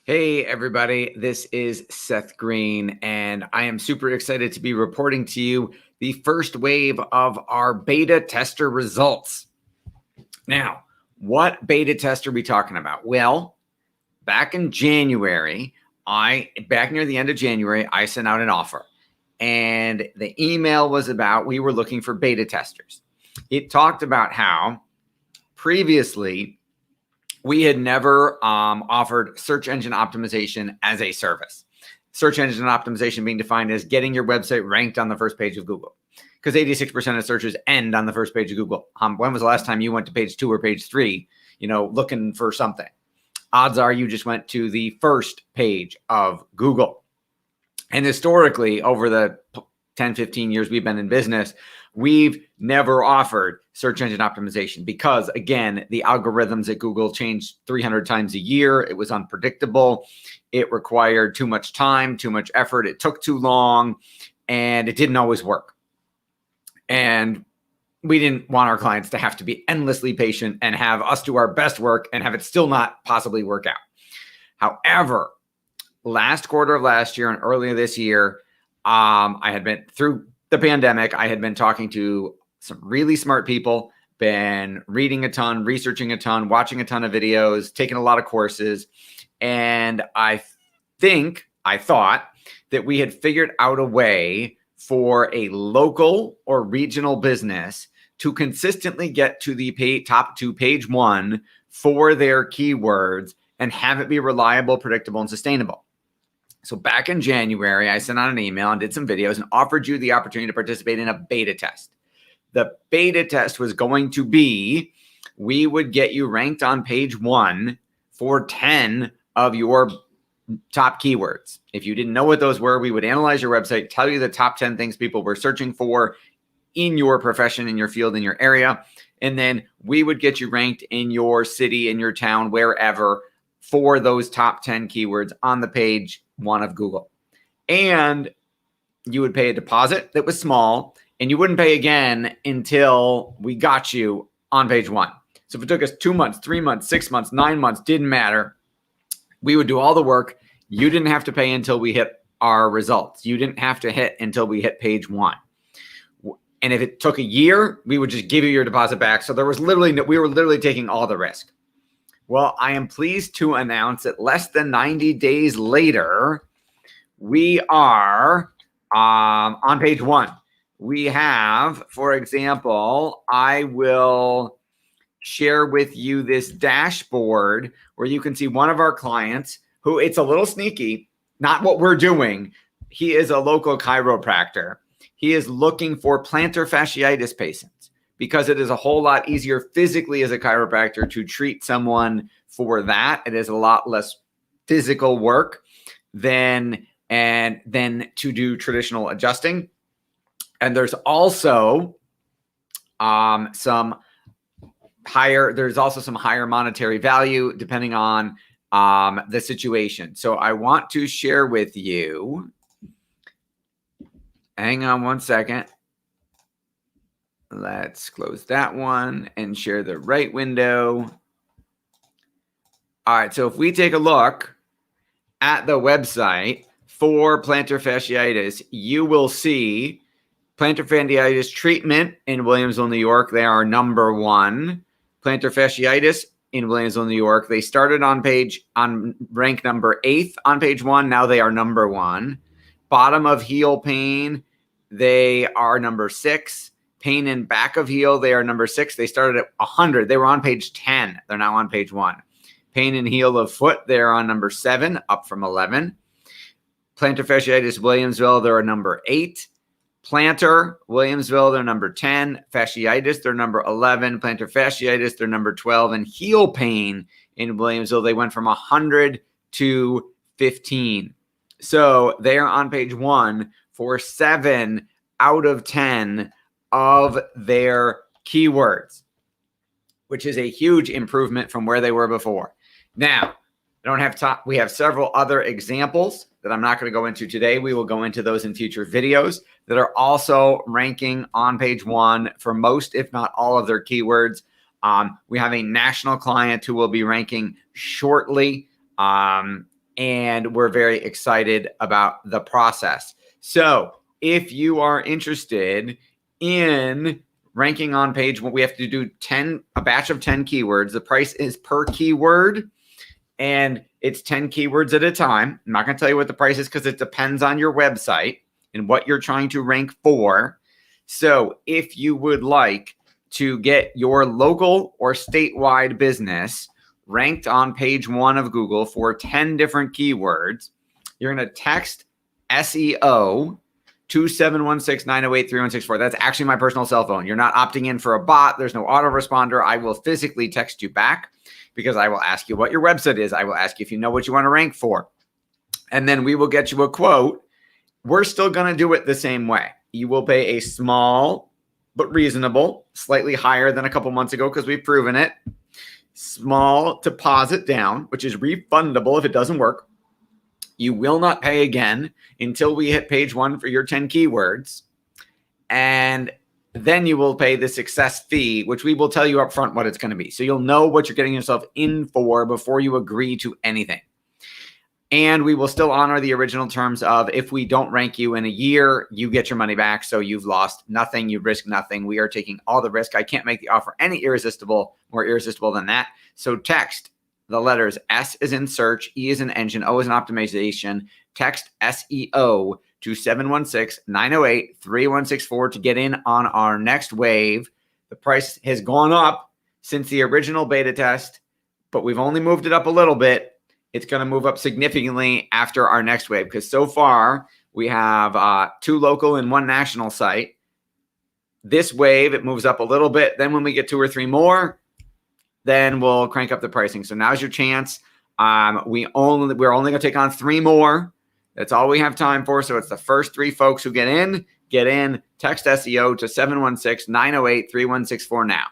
Hey, everybody, this is Seth Green, and I am super excited to be reporting to you the first wave of our beta tester results. Now, what beta test are we talking about? Well, back in January, back near the end of January, I sent out an offer, and the email was about we were looking for beta testers. It talked about how previously we had never offered search engine optimization as a service. Search engine optimization being defined as getting your website ranked on the first page of Google, because 86% of searches end on the first page of Google. When was the last time you went to page 2 or page 3, looking for something? Odds are you just went to the first page of Google. And historically, over the 10, 15 years we've been in business, we've never offered search engine optimization because, again, the algorithms at Google changed 300 times a year. It was unpredictable. It required too much time, too much effort. It took too long, and it didn't always work. And we didn't want our clients to have to be endlessly patient and have us do our best work and have it still not possibly work out. However, last quarter of last year and earlier this year, I had been through the pandemic. I had been talking to some really smart people, been reading a ton, researching a ton, watching a ton of videos, taking a lot of courses. And I thought that we had figured out a way for a local or regional business to consistently get to the top 2 page 1 for their keywords and have it be reliable, predictable, and sustainable. So back in January, I sent out an email and did some videos and offered you the opportunity to participate in a beta test. The beta test was going to be, we would get you ranked on page 1 for 10 of your top keywords. If you didn't know what those were, we would analyze your website, tell you the top 10 things people were searching for in your profession, in your field, in your area. And then we would get you ranked in your city, in your town, wherever, for those top 10 keywords on the page 1 of Google. And you would pay a deposit that was small, and you wouldn't pay again until we got you on page 1. So if it took us 2 months, 3 months, 6 months, 9 months, didn't matter. We would do all the work. You didn't have to pay until we hit our results. You didn't have to hit until we hit page 1. And if it took a year, we would just give you your deposit back. So we were literally taking all the risk. Well, I am pleased to announce that less than 90 days later, we are on page 1. We have, for example, I will share with you this dashboard where you can see one of our clients who, it's a little sneaky, not what we're doing. He is a local chiropractor. He is looking for plantar fasciitis patients, because it is a whole lot easier physically as a chiropractor to treat someone for that. It is a lot less physical work than to do traditional adjusting. And there's also some higher monetary value depending on the situation. So I want to share with you, hang on one second. Let's close that one and share the right window. All right, so if we take a look at the website for plantar fasciitis, you will see plantar fasciitis treatment in Williamsville, New York. They are number 1. Plantar fasciitis in Williamsville, New York. They started on rank number 8 on page 1. Now they are number 1. Bottom of heel pain, they are number 6. Pain in back of heel, they are number 6. They started at 100. They were on page 10. They're now on page 1. Pain in heel of foot, they're on number 7, up from 11. Plantar fasciitis, Williamsville, they're number 8. Plantar, Williamsville, they're number 10. Fasciitis, they're number 11. Plantar fasciitis, they're number 12. And heel pain in Williamsville, they went from 100 to 15. So they are on page 1 for 7 out of 10 of their keywords, which is a huge improvement from where they were before. Now, I don't have time. We have several other examples that I'm not going to go into today. We will go into those in future videos that are also ranking on page 1 for most, if not all, of their keywords. We have a national client who will be ranking shortly and we're very excited about the process. So if you are interested in ranking on page one, we have to do a batch of 10 keywords. The price is per keyword, and it's 10 keywords at a time. I'm not going to tell you what the price is because it depends on your website and what you're trying to rank for. So if you would like to get your local or statewide business ranked on page one of Google for 10 different keywords, you're going to text SEO to 716-908-3164. That's actually my personal cell phone. You're not opting in for a bot. There's no autoresponder. I will physically text you back because I will ask you what your website is. I will ask you if you know what you want to rank for. And then we will get you a quote. We're still going to do it the same way. You will pay a small but reasonable, slightly higher than a couple months ago because we've proven it, small deposit down, which is refundable if it doesn't work. You will not pay again until we hit page one for your 10 keywords. And then you will pay the success fee, which we will tell you up front what it's going to be. So you'll know what you're getting yourself in for before you agree to anything. And we will still honor the original terms of if we don't rank you in a year, you get your money back. So you've lost nothing. You risk nothing. We are taking all the risk. I can't make the offer any more irresistible than that. So text the letters S is in search, E is in engine, O is in optimization. Text SEO to 716-908-3164 to get in on our next wave. The price has gone up since the original beta test, but we've only moved it up a little bit. It's going to move up significantly after our next wave because so far we have 2 local and 1 national site. This wave, it moves up a little bit. Then when we get 2 or 3 more, then we'll crank up the pricing. So now's your chance. We're only going to take on 3 more. That's all we have time for. So it's the first 3 folks who get in. Text SEO to 716-908-3164 now.